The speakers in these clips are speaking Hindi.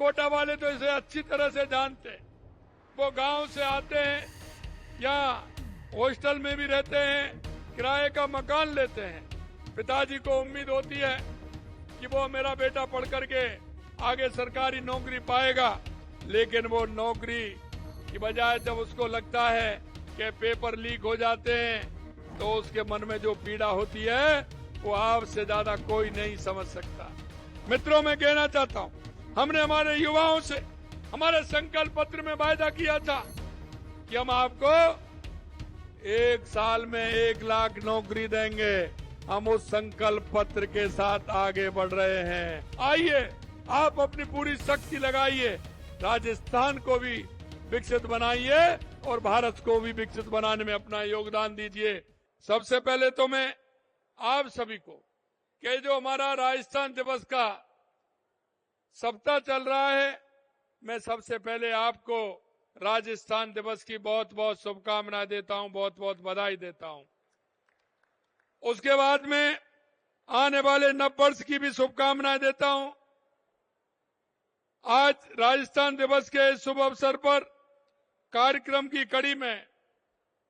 कोटा वाले तो इसे अच्छी तरह से जानते हैं। वो गांव से आते हैं या हॉस्टल में भी रहते हैं, किराए का मकान लेते हैं। पिताजी को उम्मीद होती है कि वो मेरा बेटा पढ़ करके आगे सरकारी नौकरी पाएगा, लेकिन वो नौकरी की बजाय जब उसको लगता है कि पेपर लीक हो जाते हैं तो उसके मन में जो पीड़ा होती है वो आपसे ज्यादा कोई नहीं समझ सकता। मित्रों, मैं कहना चाहता हूं, हमने हमारे युवाओं से हमारे संकल्प पत्र में वायदा किया था कि हम आपको 1 साल में 1 लाख नौकरी देंगे। हम उस संकल्प पत्र के साथ आगे बढ़ रहे हैं। आइए, आप अपनी पूरी शक्ति लगाइए, राजस्थान को भी विकसित बनाइए और भारत को भी विकसित बनाने में अपना योगदान दीजिए। सबसे पहले तो मैं आप सभी को कि जो हमारा राजस्थान दिवस का सप्ताह चल रहा है, मैं सबसे पहले आपको राजस्थान दिवस की बहुत बहुत शुभकामनाएं देता हूं, बहुत बहुत बधाई देता हूं। उसके बाद में आने वाले नववर्ष की भी शुभकामनाएं देता हूं। आज राजस्थान दिवस के शुभ अवसर पर कार्यक्रम की कड़ी में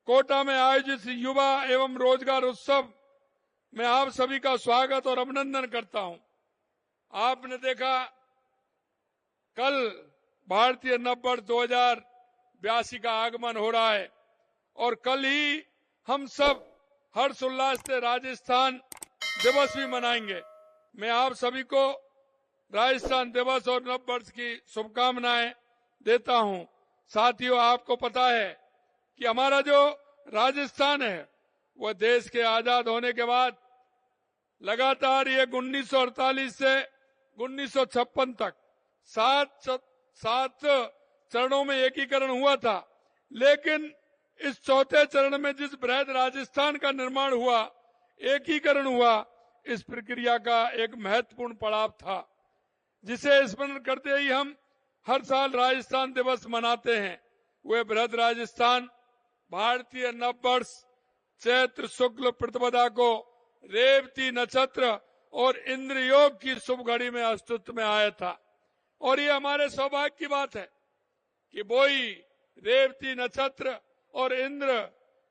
कोटा में आयोजित युवा एवं रोजगार उत्सव में आप सभी का स्वागत और अभिनंदन करता हूं। आपने देखा, कल भारतीय नववर्ष 2082 का आगमन हो रहा है और कल ही हम सब हर्षोल्लास से राजस्थान दिवस भी मनाएंगे। मैं आप सभी को राजस्थान दिवस और नववर्ष की शुभकामनाएं देता हूं। साथियों, आपको पता है कि हमारा जो राजस्थान है वह देश के आजाद होने के बाद लगातार ये 1948 से 1956 तक 7 चरणों में एकीकरण हुआ था। लेकिन इस चौथे चरण में जिस बृहद राजस्थान का निर्माण हुआ, एकीकरण हुआ, इस प्रक्रिया का एक महत्वपूर्ण पड़ाव था, जिसे स्मरण करते ही हम हर साल राजस्थान दिवस मनाते हैं। वे बृहद राजस्थान भारतीय नववर्ष चैत्र शुक्ल प्रतिपदा को रेवती नक्षत्र और इंद्र योग की शुभ घड़ी में अस्तित्व में आया था। और ये हमारे सौभाग्य की बात है कि वही रेवती नक्षत्र और इंद्र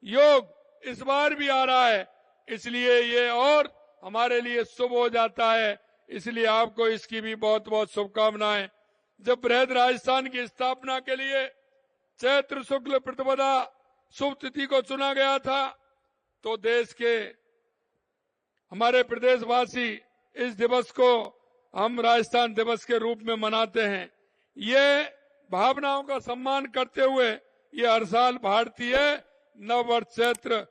योग इस बार भी आ रहा है, इसलिए ये और हमारे लिए शुभ हो जाता है। इसलिए आपको इसकी भी बहुत बहुत शुभकामनाएं। जब बृहद राजस्थान की स्थापना के लिए चैत्र शुक्ल प्रतिपदा शुभ तिथि को चुना गया था, तो देश के हमारे प्रदेशवासी इस दिवस को हम राजस्थान दिवस के रूप में मनाते हैं। ये भावनाओं का सम्मान करते हुए ये हर साल भारतीय नववर्ष चैत्र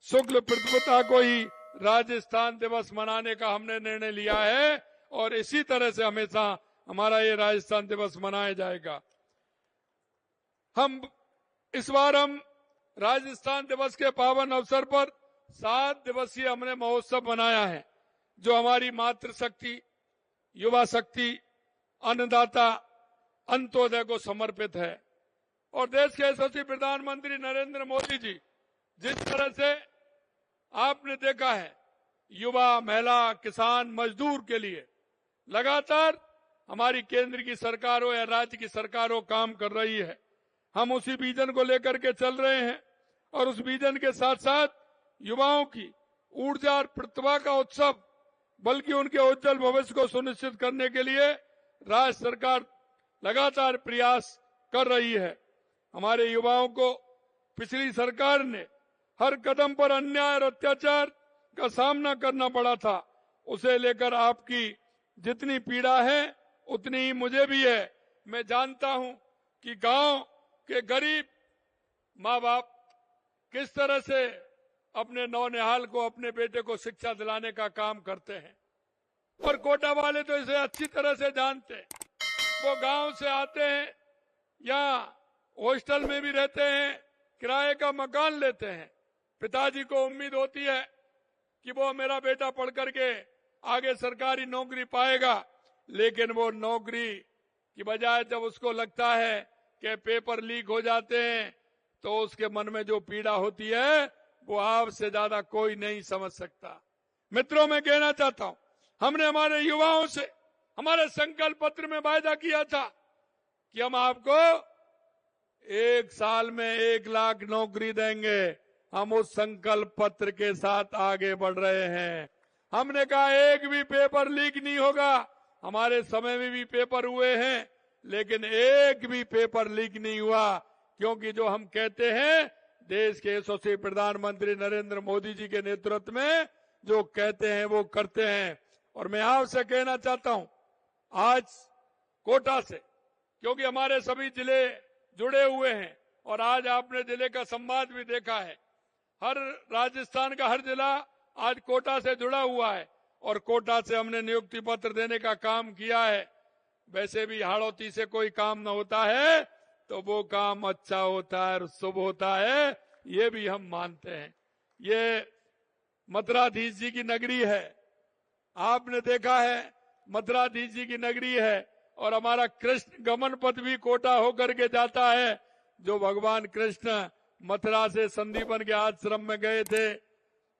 शुक्ल प्रतिपदा को ही राजस्थान दिवस मनाने का हमने निर्णय लिया है और इसी तरह से हमेशा हमारा ये राजस्थान दिवस मनाया जाएगा। इस बार हम राजस्थान दिवस के पावन अवसर पर 7 दिवसीय हमने महोत्सव मनाया है, जो हमारी मातृशक्ति, युवा शक्ति, अन्नदाता, अंत्योदय को समर्पित है। और देश के यशस्वी प्रधानमंत्री नरेंद्र मोदी जी जिस तरह से आपने देखा है, युवा, महिला, किसान, मजदूर के लिए लगातार हमारी केंद्र की सरकार हो या राज्य की सरकार हो काम कर रही है। हम उसी विजन को लेकर के चल रहे हैं और उस विजन के साथ साथ युवाओं की ऊर्जा और प्रतिभा का उत्सव, बल्कि उनके उज्जवल भविष्य को सुनिश्चित करने के लिए राज्य सरकार लगातार प्रयास कर रही है। हमारे युवाओं को पिछली सरकार ने हर कदम पर अन्याय और अत्याचार का सामना करना पड़ा था। उसे लेकर आपकी जितनी पीड़ा है उतनी ही मुझे भी है। मैं जानता हूं कि गांव के गरीब माँ बाप किस तरह से अपने नौनिहाल को, अपने बेटे को शिक्षा दिलाने का काम करते हैं, और कोटा वाले तो इसे अच्छी तरह से जानते हैं। वो गांव से आते हैं या हॉस्टल में भी रहते हैं, किराए का मकान लेते हैं। पिताजी को उम्मीद होती है कि वो मेरा बेटा पढ़ करके आगे सरकारी नौकरी पाएगा, लेकिन वो नौकरी की बजाय जब उसको लगता है कि पेपर लीक हो जाते हैं तो उसके मन में जो पीड़ा होती है वो आपसे ज्यादा कोई नहीं समझ सकता। मित्रों, मैं कहना चाहता हूं, हमने हमारे युवाओं से हमारे संकल्प पत्र में वायदा किया था कि हम आपको 1 साल में 1 लाख नौकरी देंगे। हम उस संकल्प पत्र के साथ आगे बढ़ रहे हैं। हमने कहा एक भी पेपर लीक नहीं होगा। हमारे समय में भी पेपर हुए हैं, लेकिन एक भी पेपर लीक नहीं हुआ, क्योंकि जो हम कहते हैं देश के यशस्वी प्रधानमंत्री नरेंद्र मोदी जी के नेतृत्व में जो कहते हैं वो करते हैं। और मैं आपसे कहना चाहता हूं, आज कोटा से, क्योंकि हमारे सभी जिले जुड़े हुए हैं और आज आपने जिले का संवाद भी देखा है, हर राजस्थान का हर जिला आज कोटा से जुड़ा हुआ है और कोटा से हमने नियुक्ति पत्र देने का काम किया है। वैसे भी हाड़ौती से कोई काम न होता है तो वो काम अच्छा होता है और शुभ होता है, ये भी हम मानते हैं। ये मथुराधीश जी की नगरी है, आपने देखा है मथुराधीश जी की नगरी है और हमारा कृष्ण गमन पथ भी कोटा होकर के जाता है। जो भगवान कृष्ण मथुरा से संदीपन के आश्रम में गए थे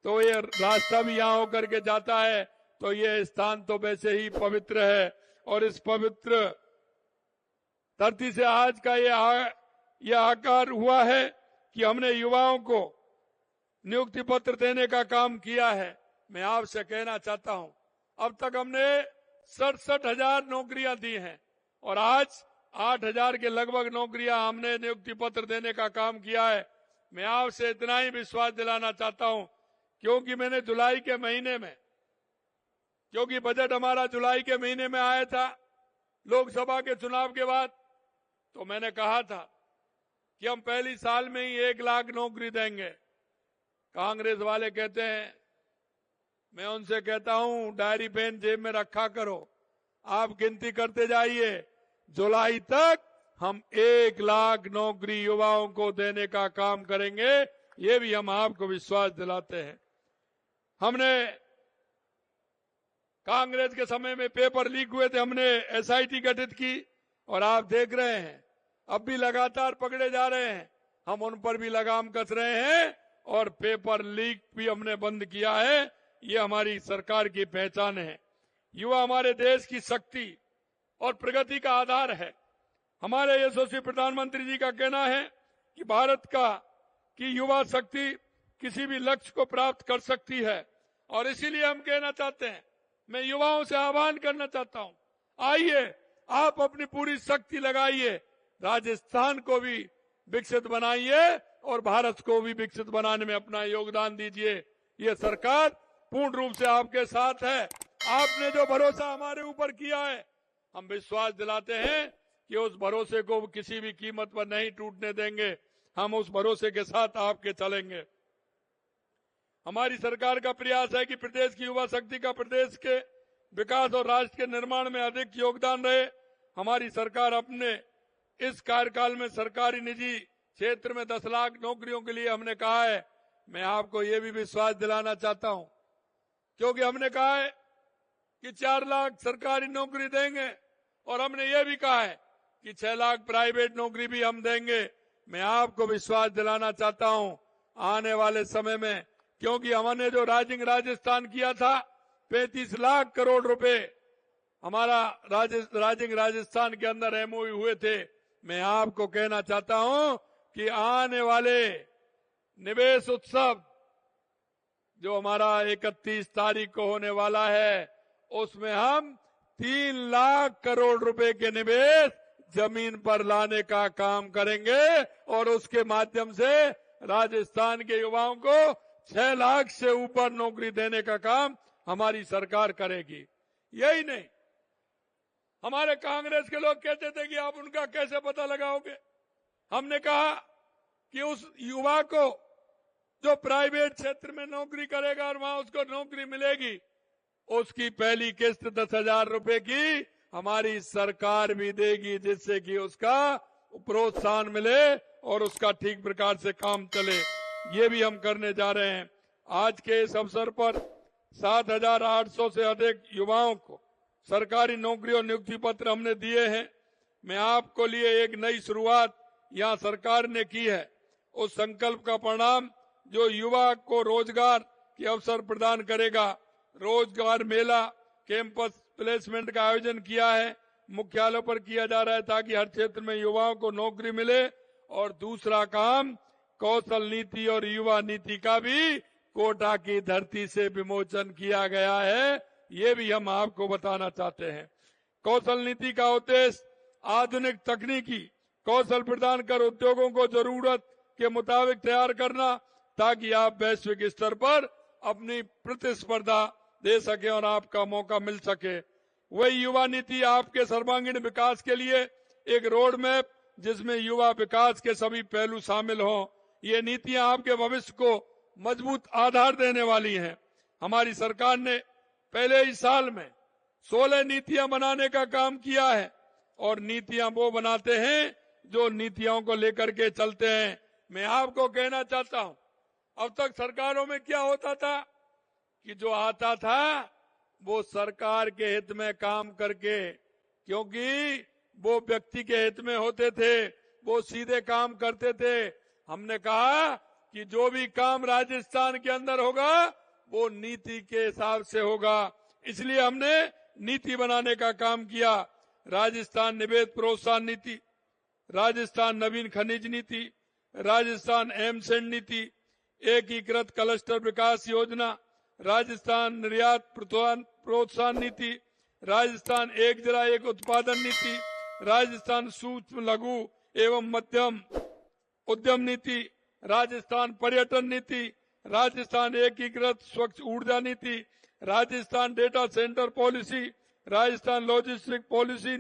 तो ये रास्ता भी यहाँ होकर के जाता है। तो ये स्थान तो वैसे ही पवित्र है और इस पवित्र धरती से आज का ये आकार हुआ है कि हमने युवाओं को नियुक्ति पत्र देने का काम किया है। मैं आपसे कहना चाहता हूं, अब तक हमने 67,000 नौकरियां दी हैं और आज 8,000 के लगभग नौकरियां हमने नियुक्ति पत्र देने का काम किया है। मैं आपसे इतना ही विश्वास दिलाना चाहता हूं, क्योंकि मैंने जुलाई के महीने में, क्योंकि बजट हमारा जुलाई के महीने में आया था लोकसभा के चुनाव के बाद, तो मैंने कहा था कि हम पहली साल में ही 1 लाख नौकरी देंगे। कांग्रेस वाले कहते हैं, मैं उनसे कहता हूं डायरी पेन जेब में रखा करो, आप गिनती करते जाइए, जुलाई तक हम 1 लाख नौकरी युवाओं को देने का काम करेंगे। ये भी हम आपको विश्वास दिलाते हैं। हमने कांग्रेस के समय में पेपर लीक हुए थे, हमने एसआईटी गठित की और आप देख रहे हैं अब भी लगातार पकड़े जा रहे हैं। हम उन पर भी लगाम कस रहे हैं और पेपर लीक भी हमने बंद किया है। ये हमारी सरकार की पहचान है। युवा हमारे देश की शक्ति और प्रगति का आधार है। हमारे यशस्वी प्रधानमंत्री जी का कहना है कि भारत की युवा शक्ति किसी भी लक्ष्य को प्राप्त कर सकती है और इसीलिए हम कहना चाहते हैं, मैं युवाओं से आह्वान करना चाहता हूं, आइए आप अपनी पूरी शक्ति लगाइए, राजस्थान को भी विकसित बनाइए और भारत को भी विकसित बनाने में अपना योगदान दीजिए। ये सरकार पूर्ण रूप से आपके साथ है। आपने जो भरोसा हमारे ऊपर किया है, हम विश्वास दिलाते हैं कि उस भरोसे को किसी भी कीमत पर नहीं टूटने देंगे। हम उस भरोसे के साथ आपके चलेंगे। हमारी सरकार का प्रयास है कि प्रदेश की युवा शक्ति का प्रदेश के विकास और राष्ट्र के निर्माण में अधिक योगदान रहे। हमारी सरकार अपने इस कार्यकाल में सरकारी निजी क्षेत्र में 10 लाख नौकरियों के लिए हमने कहा है। मैं आपको ये भी विश्वास दिलाना चाहता हूं, क्योंकि हमने कहा है कि 4 लाख सरकारी नौकरी देंगे और हमने ये भी कहा है कि 6 लाख प्राइवेट नौकरी भी हम देंगे। मैं आपको विश्वास दिलाना चाहता हूं, आने वाले समय में, क्योंकि हमने जो राइजिंग राजस्थान किया था 35 लाख करोड़ रुपए हमारा राइजिंग राजस्थान के अंदर एमओयू हुए थे। मैं आपको कहना चाहता हूं कि आने वाले निवेश उत्सव जो हमारा 31 तारीख को होने वाला है, उसमें हम 3 लाख करोड़ रुपए के निवेश जमीन पर लाने का काम करेंगे और उसके माध्यम से राजस्थान के युवाओं को 6 लाख से ऊपर नौकरी देने का काम हमारी सरकार करेगी। यही नहीं, हमारे कांग्रेस के लोग कहते थे कि आप उनका कैसे पता लगाओगे। हमने कहा कि उस युवा को जो प्राइवेट क्षेत्र में नौकरी करेगा और वहां उसको नौकरी मिलेगी, उसकी पहली किस्त 10,000 रुपए की हमारी सरकार भी देगी, जिससे कि उसका प्रोत्साहन मिले और उसका ठीक प्रकार से काम चले। ये भी हम करने जा रहे हैं। आज के इस अवसर पर 7,800 से अधिक युवाओं को सरकारी नौकरी और नियुक्ति पत्र हमने दिए हैं। मैं आपको लिए एक नई शुरुआत यहां सरकार ने की है। उस संकल्प का परिणाम जो युवा को रोजगार के अवसर प्रदान करेगा। रोजगार मेला कैंपस प्लेसमेंट का आयोजन किया है, मुख्यालयों पर किया जा रहा है ताकि हर क्षेत्र में युवाओं को नौकरी मिले। और दूसरा काम कौशल नीति और युवा नीति का भी कोटा की धरती से विमोचन किया गया है, ये भी हम आपको बताना चाहते हैं। कौशल नीति का उद्देश्य आधुनिक तकनीकी कौशल प्रदान कर उद्योगों को जरूरत के मुताबिक तैयार करना, ताकि आप वैश्विक स्तर पर अपनी प्रतिस्पर्धा दे सके और आपका मौका मिल सके। वही युवा नीति आपके सर्वांगीण विकास के लिए एक रोड मैप, जिसमें युवा विकास के सभी पहलू शामिल हों। ये नीतियां आपके भविष्य को मजबूत आधार देने वाली हैं। हमारी सरकार ने पहले ही साल में 16 नीतियां बनाने का काम किया है, और नीतियां वो बनाते हैं जो नीतियों को लेकर के चलते हैं। मैं आपको कहना चाहता हूं, अब तक सरकारों में क्या होता था कि जो आता था वो सरकार के हित में काम करके, क्योंकि वो व्यक्ति के हित में होते थे, वो सीधे काम करते थे। हमने कहा कि जो भी काम राजस्थान के अंदर होगा वो नीति के हिसाब से होगा, इसलिए हमने नीति बनाने का काम किया। राजस्थान निवेश प्रोत्साहन नीति, राजस्थान नवीन खनिज नीति, राजस्थान एमसेंड नीति, एकीकृत क्लस्टर विकास योजना, राजस्थान निर्यात प्रोत्साहन नीति, राजस्थान एक जिला एक उत्पादन नीति, राजस्थान सूक्ष्म लघु एवं मध्यम उद्यम नीति, राजस्थान पर्यटन नीति, राजस्थान एकीकृत स्वच्छ ऊर्जा नीति, Rajasthan data centre policy, Rajasthan logistic policy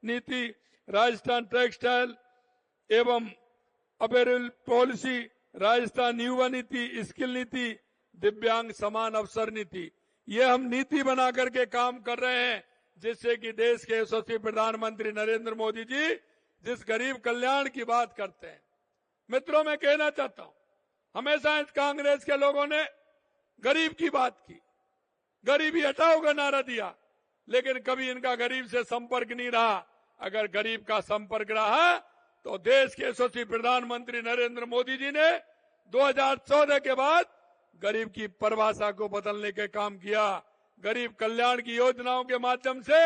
नीति, राजस्थान टेक्सटाइल एवं अपैरल पॉलिसी, राजस्थान युवा नीति, स्किल नीति, दिव्यांग समान अवसर नीति। ये हम नीति बना करके काम कर रहे हैं, जिससे कि देश के यशस्वी प्रधानमंत्री नरेंद्र मोदी जी जिस गरीब कल्याण की बात करते हैं। मित्रों, मैं कहना चाहता हूं, हमेशा इस कांग्रेस के लोगों ने गरीब की बात की, गरीबी हटाओ का नारा दिया, लेकिन कभी इनका गरीब से संपर्क नहीं रहा। अगर गरीब का संपर्क रहा तो देश के यशस्वी प्रधानमंत्री नरेंद्र मोदी जी ने 2014 के बाद गरीब की परिभाषा को बदलने के काम किया। गरीब कल्याण की योजनाओं के माध्यम से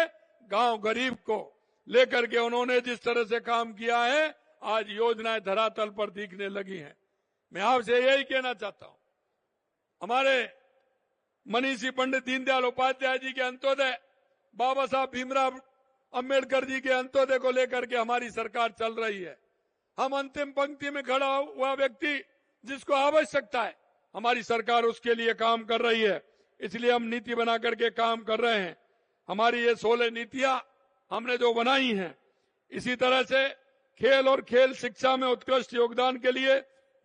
गांव गरीब को लेकर के उन्होंने जिस तरह से काम किया है, आज योजनाएं धरातल पर दिखने लगी हैं। मैं आपसे यही कहना चाहता हूं, हमारे मनीषी पंडित दीनदयाल उपाध्याय जी के अंत्योदय, बाबा साहब भीमराव अंबेडकर जी के अंत्योदय को लेकर के हमारी सरकार चल रही है। हम अंतिम पंक्ति में खड़ा हुआ व्यक्ति जिसको आवश्यकता है, हमारी सरकार उसके लिए काम कर रही है, इसलिए हम नीति बना करके काम कर रहे हैं। हमारी ये 16 नीतियां हमने जो बनाई हैं, इसी तरह से खेल और खेल शिक्षा में उत्कृष्ट योगदान के लिए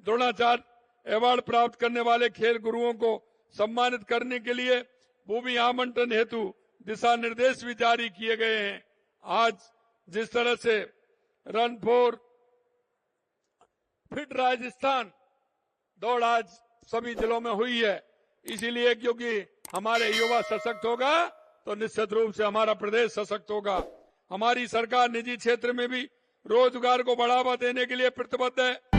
द्रोणाचार्य अवार्ड प्राप्त करने वाले खेल गुरुओं को सम्मानित करने के लिए भूमि आवंटन हेतु दिशा निर्देश भी जारी किए गए हैं। आज जिस तरह से रन फॉर फिट राजस्थान दौड़ आज सभी जिलों में हुई है, इसीलिए क्योंकि हमारे युवा सशक्त होगा तो निश्चित रूप से हमारा प्रदेश सशक्त होगा। हमारी सरकार निजी क्षेत्र में भी रोजगार को बढ़ावा देने के लिए प्रतिबद्ध है।